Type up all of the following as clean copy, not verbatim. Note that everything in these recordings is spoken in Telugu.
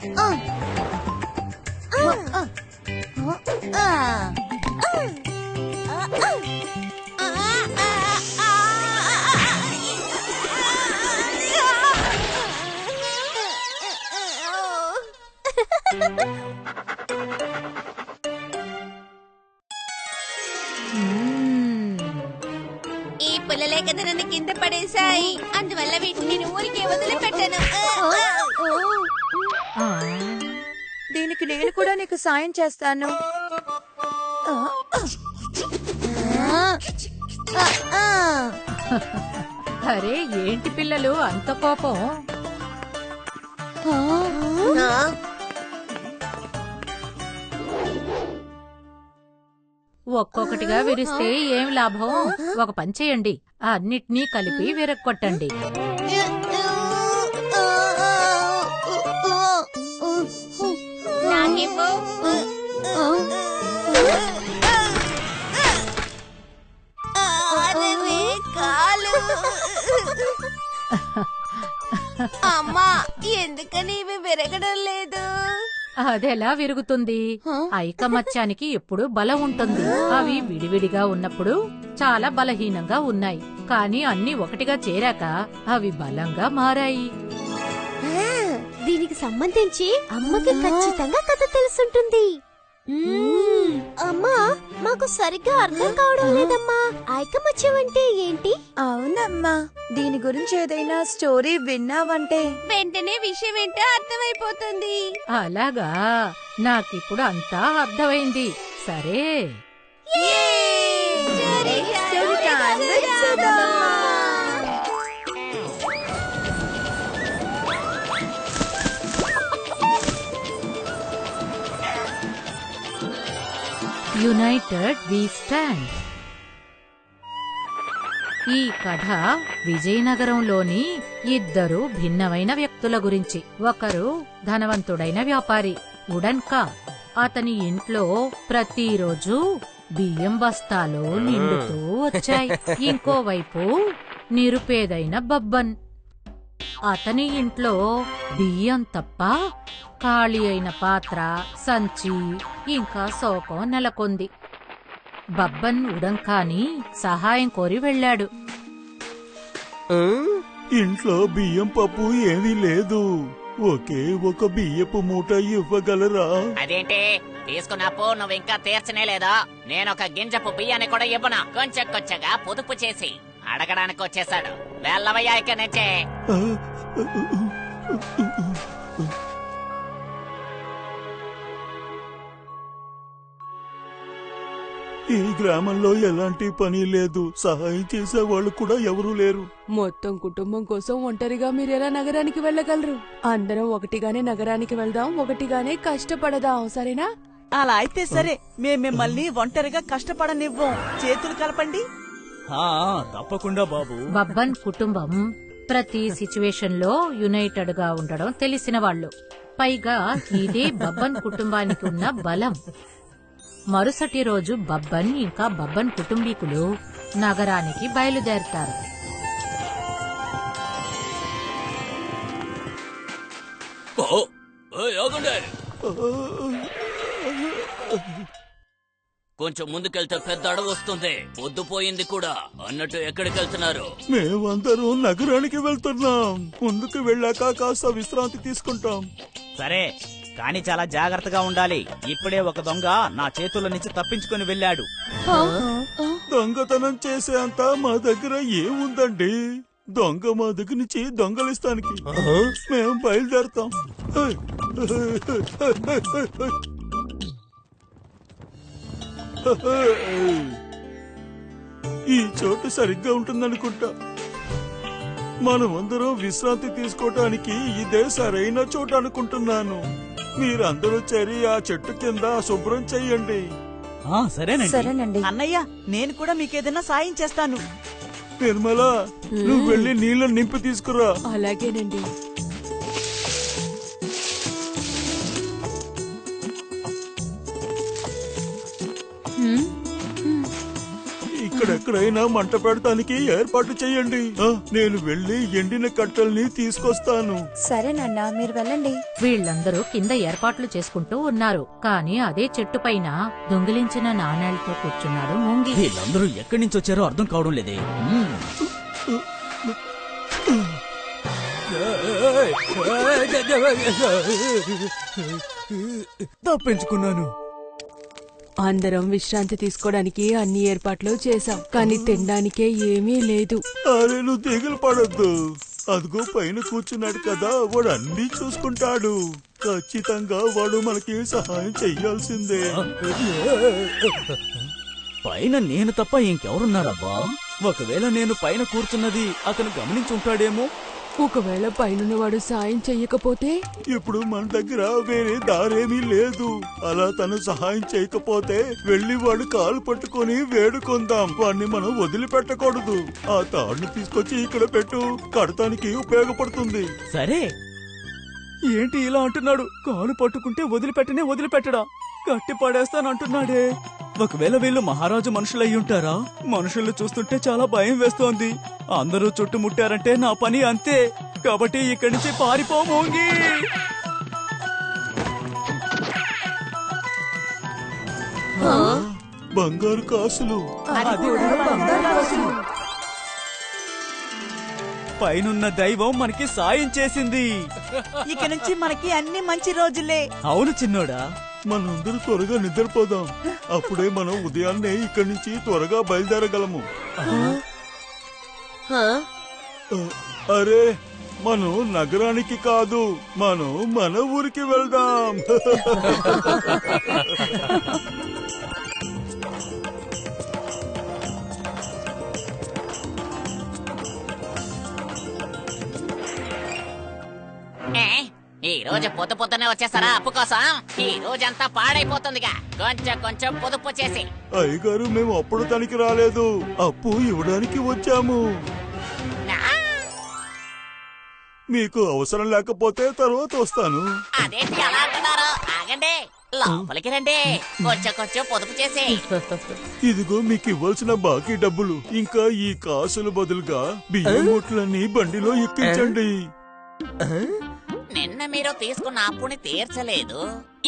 ఈ పుల్లలే కదా నన్ను కింద పడేశాయి, అందువల్ల వీటిని నేను ఊరికే వదిలిపెట్టాను. దీనికి నేను కూడా నీకు సాయం చేస్తాను. అరే ఏంటి పిల్లలు అంత కోపం? ఒక్కొక్కటిగా విరిస్తే ఏం లాభం? ఒక పని చేయండి, అన్నిటినీ కలిపి విరక్కొట్టండి. అమ్మా, ఎందుకని ఇవి విరగడం లేదు? అదెలా విరుగుతుంది? ఐకమత్యానికి ఎప్పుడు బలం ఉంటుంది. అవి విడివిడిగా ఉన్నప్పుడు చాలా బలహీనంగా ఉన్నాయి, కానీ అన్ని ఒకటిగా చేరాక అవి బలంగా మారాయి. దీనికి సంబంధించి అమ్మకి ఖచ్చితంగా కథ తెలుసుంటుంది. అమ్మా, మాకు సరిగ్గా అర్థం కావడం లేదమ్మా. ఐకమత్యం అంటే ఏంటి? అవునమ్మా, దీని గురించి ఏదైనా స్టోరీ విన్నావంటే వెంటనే విషయం ఏంటో అర్థమైపోతుంది. అలాగా, నాకిప్పుడు అంతా అర్థమైంది. సరే, యునైటెడ్ వి స్టాండ్. ఈ కథ విజయనగరంలోని ఇద్దరు భిన్నమైన వ్యక్తుల గురించి. ఒకరు ధనవంతుడైన వ్యాపారి ఉడన్కా. అతని ఇంట్లో ప్రతిరోజు బియ్యం బస్తాలు నిండుతూ వచ్చాయి. ఇంకోవైపు నిరుపేదైన బబ్బన్. అతని ఇంట్లో బియ్యం తప్ప ఖాళీ అయిన పాత్ర, సంచి, ఇంకా శోకం నెలకొంది. బబ్బన్ ఉడంకాని సహాయం కోరి వెళ్లాడు. ఇంట్లో బియ్యం పప్పు ఏమీ లేదు, ఒకే ఒక బియ్యపు మూట ఇవ్వగలరా? అదేంటి తీసుకున్నప్పు నువ్వు ఇంకా తీర్చనే లేదా? నేనొక గింజపు బియ్యాన్ని కూడా ఇవ్వనా? కొంచెం కొంచెంగా పొదుపు చేసి అడగడానికి వచ్చేసాడు. వెళ్ళవయ్యా ఇక నుంచే. ఈ గ్రామంలో ఎలాంటి పని లేదు, సహాయం చేసేవాళ్ళు కూడా ఎవరూ లేరు. మొత్తం కుటుంబం కోసం ఒంటరిగా మీరెలా నగరానికి వెళ్ళగలరు? అందరం ఒకటిగానే నగరానికి వెళ్దాం, ఒకటిగానే కష్టపడదాం, సరేనా? అలా అయితే సరే, మేము మిమ్మల్ని ఒంటరిగా కష్టపడనివ్వం. చేతులు కలపండి. తప్పకుండా బాబు. బబ్బన్ కుటుంబం ప్రతి సిచ్యువేషన్ లో యునైటెడ్ గా ఉండడం తెలిసిన వాళ్ళు. పైగా ఇదే బబ్బన్ కుటుంబానికి ఉన్న బలం. మరుసటి రోజు బబ్బన్ ఇంకా బబ్బన్ కుటుంబీకులు నగరానికి బయలుదేరతారు. కొంచెం ముందుకెళ్తే పెద్ద అడవి వస్తుంది, పొద్దుపోయింది కూడా. అన్నట్టు ఎక్కడికి వెళ్తున్నారు? మేమందరూ నగరానికి వెళ్తున్నాం. ముందుకు వెళ్ళాక కాస్త విశ్రాంతి తీసుకుంటాం. సరే, కానీ చాలా జాగ్రత్తగా ఉండాలి. ఇప్పుడే ఒక దొంగ నా చేతుల నుంచి తప్పించుకుని వెళ్ళాడు. దొంగతనం చేసే అంత మా దగ్గర ఏముందండి? దొంగ మా దగ్గర నుంచి దొంగలిస్తానికి మేము బయలుదేరతాం. ఈ చోటు సరిగ్గా ఉంటుందనుకుంటా. మనమందరం విశ్రాంతి తీసుకోవటానికి ఇదే సరైన చోటు అనుకుంటున్నాను. మీరందరూ చేరి ఆ చెట్టు కింద శుభ్రం చెయ్యండి. సరేనండి. అన్నయ్య, నేను కూడా మీకేదైనా సాయం చేస్తాను. నిర్మలా, నువ్వు వెళ్ళి నీళ్లు నింపి తీసుకురా. అలాగేనండి. ఇక ఇక్కడెక్కడైనా మంట పెడతానికి ఏర్పాటు చెయ్యండి. నేను వెళ్లి ఎండిన కట్టెల్ని తీసుకొస్తాను. సరే నాన్న, మీరు వెళ్ళండి. వీళ్ళందరూ కింద ఏర్పాట్లు చేసుకుంటూ ఉన్నారు. కాని అదే చెట్టు పైన దొంగిలించిన నాణేలతో కూర్చున్నాడు ముంగి. వీళ్ళందరూ ఎక్కడి నుంచి వచ్చారో అర్థం కావడం లేదే. తప్పించుకున్నాను. అందరం విశ్రాంతి తీసుకోవడానికి అన్ని ఏర్పాట్లు చేశాం, కానీ తినడానికే ఏమీ లేదు. అరే నువ్వు దిగులు పడొద్దు. అదిగో పైన కూర్చున్నాడు కదా, వాడు అన్నీ చూసుకుంటాడు. ఖచ్చితంగా వాడు మనకి సహాయం చెయ్యాల్సిందే. పైన నేను తప్ప ఇంకెవరున్నారబ్బా? ఒకవేళ నేను పైన కూర్చున్నది అతను గమనించుంటాడేమో. ఒకవేళ పైనున్నవాడు సాయం చెయ్యకపోతే? ఇప్పుడు మన దగ్గర వేరే దారేమీ లేదు. అలా తను సహాయం చేయకపోతే వెళ్లి వాడు కాలు పట్టుకొని వేడుకొందాం. వాడిని మనం వదిలిపెట్టకూడదు. ఆ తాడుని తీసుకొచ్చి ఇక్కడ పెట్టు, కడతానికి ఉపయోగపడుతుంది. సరే. ఏంటి ఇలా అంటున్నాడు? కాలు పట్టుకుంటే వదిలిపెట్టడా? కట్టి పడేస్తానంటున్నాడే. ఒకవేళ వీళ్ళు మహారాజు మనుషులయ్యుంటారా? మనుషుల్ని చూస్తుంటే చాలా భయం వేస్తోంది. అందరూ చుట్టుముట్టారంటే నా పని అంతే. కాబట్టి ఇక్కడి నుంచి పారిపో మోంగి. బంగారు కాసులు. పైనున్న దైవం మనకి సాయం చేసింది. ఇక నుంచి మనకి అన్ని మంచి రోజులే. అవును చిన్నోడా. మనందరూ త్వరగా నిద్రపోదాం. అప్పుడే మనం ఉదయాన్నే ఇక్కడి నుంచి త్వరగా బయలుదేరగలము. అరే మనం నగరానికి కాదు, మనం మన ఊరికి వెళ్దాం. ఈ రోజు పొద్దునే వచ్చేసారా అప్పు కోసం? ఈ రోజంతా పాడైపోతుందిగా. కొంచెం పొదుపు చేసి. అయ్యగారు మేము అప్పుడు తనకి రాలేదు, అప్పు ఇవ్వడానికి వచ్చాము. మీకు అవసరం లేకపోతే తర్వాత వస్తాను. అదేంటి అలా అంటున్నారు? ఆగండి, లోపలికి రండి. కొంచెం పొదుపు చేసి. ఇదిగో మీకు ఇవ్వాల్సిన బాకీ డబ్బులు. ఇంకా ఈ కాసులు బదులుగా బియ్యం మూటలన్నీ బండిలో ఎక్కించండి. నిన్న మీరు తీసుకున్న అప్పుని తీర్చలేదు.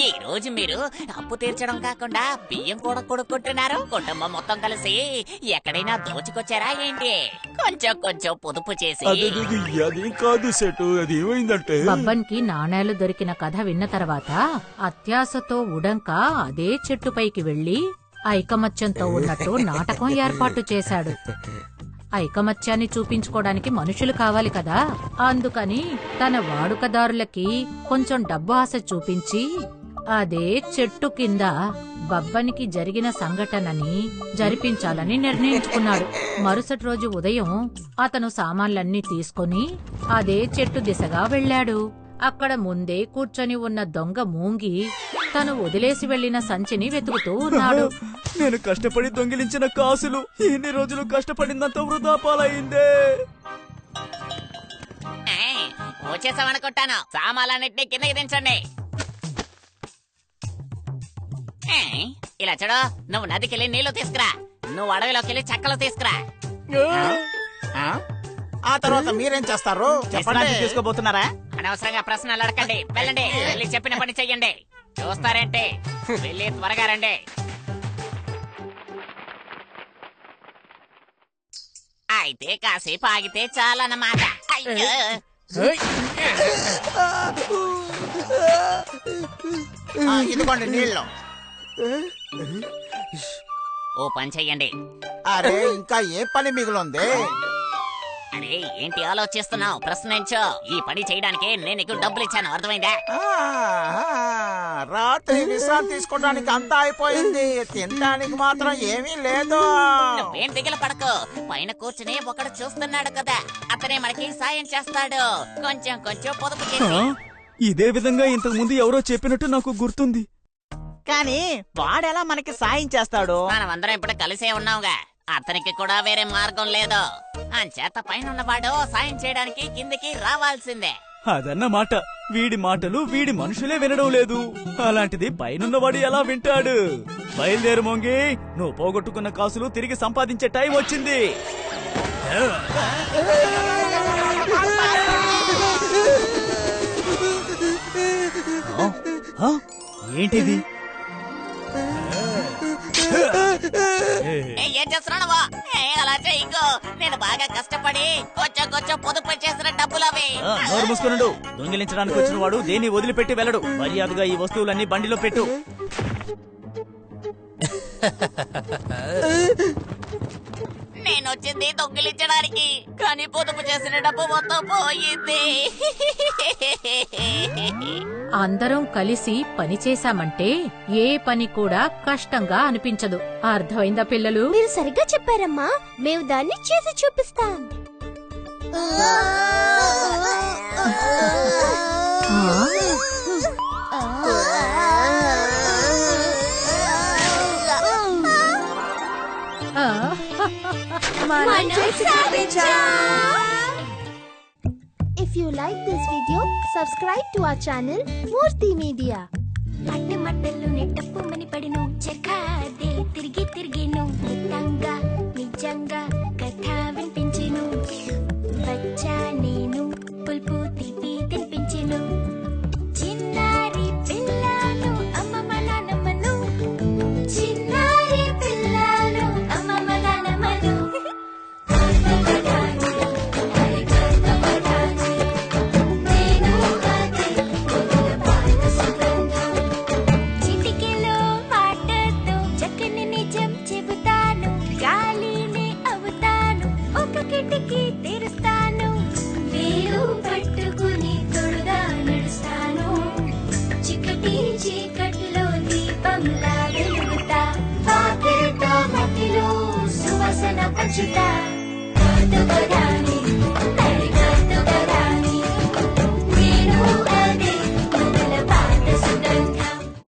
ఈ రోజు మీరు అప్పు తీర్చడం కాకుండా బియ్యం కూడా కొడుకుంటున్నారు. కుటుంబం మొత్తం కలిసి ఎక్కడైనా దోచుకొచ్చారా ఏంటి? కొంచెం పొదుపు చేసి. అది కాదు సెటు, అది ఏమైందంటే బబ్బన్కి నాణేలు దొరికిన కథ విన్న తర్వాత అత్యాశతో ఉడంక అదే చెట్టుపైకి వెళ్లి ఐకమత్యంతో ఉన్నట్టు నాటకం ఏర్పాటు చేశాడు. ఐకమత్యాన్ని చూపించుకోవడానికి మనుషులు కావాలి కదా. అందుకని తన వాడుకదారులకి కొంచెం డబ్బు ఆశ చూపించి అదే చెట్టు కింద బబ్బనికి జరిగిన సంఘటనని జరిపించాలని నిర్ణయించుకున్నాడు. మరుసటి రోజు ఉదయం అతను సామాన్లన్నీ తీసుకుని అదే చెట్టు దిశగా వెళ్లాడు. అక్కడ ముందే కూర్చొని ఉన్న దొంగ మూంగి తను వదిలేసి వెళ్లిన సంచిని వెతుకుతూ ఉన్నాడు. నేను కష్టపడి దొంగిలించిన కాసులు, ఇన్ని రోజులు కష్టపడిందంతా వృధా పాలైందే. వచ్చేసామనుకుంటాను. సామాన్లన్నింటినీ కిందకి దించండి. ఇలా చూడు, నువ్వు నదికెళ్ళి నీళ్లు తీసుకురా. నువ్వు అడవిలోకి వెళ్ళి చెక్కలు తీసుకురా. ఆ తర్వాత మీరేం చేస్తారు చెప్పండి. తీసుకోబోతున్నారా? అనవసరంగా ప్రశ్నలు అడగండి. వెళ్ళండి, వెళ్ళి చెప్పిన పని చెయ్యండి. చూస్తారేంటి? వెళ్ళి త్వరగా రండి. అయితే కాసేపు ఆగితే చాలన్నమాట. అయ్యో, ఇదిగోండి నీళ్ళు. ఓ పని చెయ్యండి. అరే ఇంకా ఏ పని మిగిలింది? అరే ఏంటి ఆలోచిస్తున్నావు? ప్రశ్నించు. ఈ పని చేయడానికి నేను నీకు డబ్బులు ఇచ్చాను, అర్థమైందా? రాత్రి విశ్రాంతి తీసుకోవడానికి అంతా అయిపోయింది, తినడానికి మాత్రం ఏమీ లేదు. నువ్వేం దిగులు పడకు. పైన కూర్చుని ఒకడు చూస్తున్నాడు కదా, అతనే మనకి సాయం చేస్తాడు. కొంచెం పొదుపు చేసి. ఇదే విధంగా ఇంతకు ముందు ఎవరో చెప్పినట్టు నాకు గుర్తుంది. కానీ వాడెలా మనకి సాయం చేస్తాడు? మనమందరం ఇప్పుడు కలిసే ఉన్నావుగా. అతనికి కూడా వేరే మార్గం లేదు. అంచేత పైన ఉన్నవాడు సాయం చేయడానికి కిందికి రావాల్సిందే. అదన్నమాట. వీడి మాటలు వీడి మనుషులే వినడం లేదు. అలాంటిది పైనున్నవాడు ఎలా వింటాడు? బయలుదేరు మొంగి, నువ్వు పోగొట్టుకున్న కాసులు తిరిగి సంపాదించే టైం వచ్చింది. ఏంటిది? ఏం చేస్తున్నావా? అలా చేయకు. నేను బాగా కష్టపడి కొంచెం కొంచెం పొదుపు చేసిన డబ్బులు అవి. నోరు మూసుకున్నాడు. దొంగిలించడానికి వచ్చిన వాడు దేన్ని వదిలిపెట్టి వెళ్ళడు. మర్యాదగా ఈ వస్తువులన్నీ బండిలో పెట్టు. నేను వచ్చింది దొంగిలించడానికి, కానీ పొదుపు చేసిన డబ్బు మొత్తం పోయింది. అందరం కలిసి పని చేశామంటే ఏ పని కూడా కష్టంగా అనిపించదు. అర్థమైందా పిల్లలు? మీరు సరిగ్గా చెప్పారమ్మా. మేము దాన్ని చేసి చూపిస్తాం. If you like this video, subscribe to our channel Murthy Media. మట్టి మట్టలు నెట్టప్పు మని పడిను చెక్కాదే తిరిగి తిరిగిను నిజంగా నిజంగా కథ వినిపించెను వచ్చా నేను పుల్పు తిప్పి తినిపించెను చిన్నారి పిల్లలు అమ్మమ్మ నాన్నమ్మను చిన్నారి పిల్లలు అమ్మమ్మ నాన్నమ్మను చీకట్లో దీపంలా వెలుగుతా పాకిట మట్టిలో సువాసన పంచుతా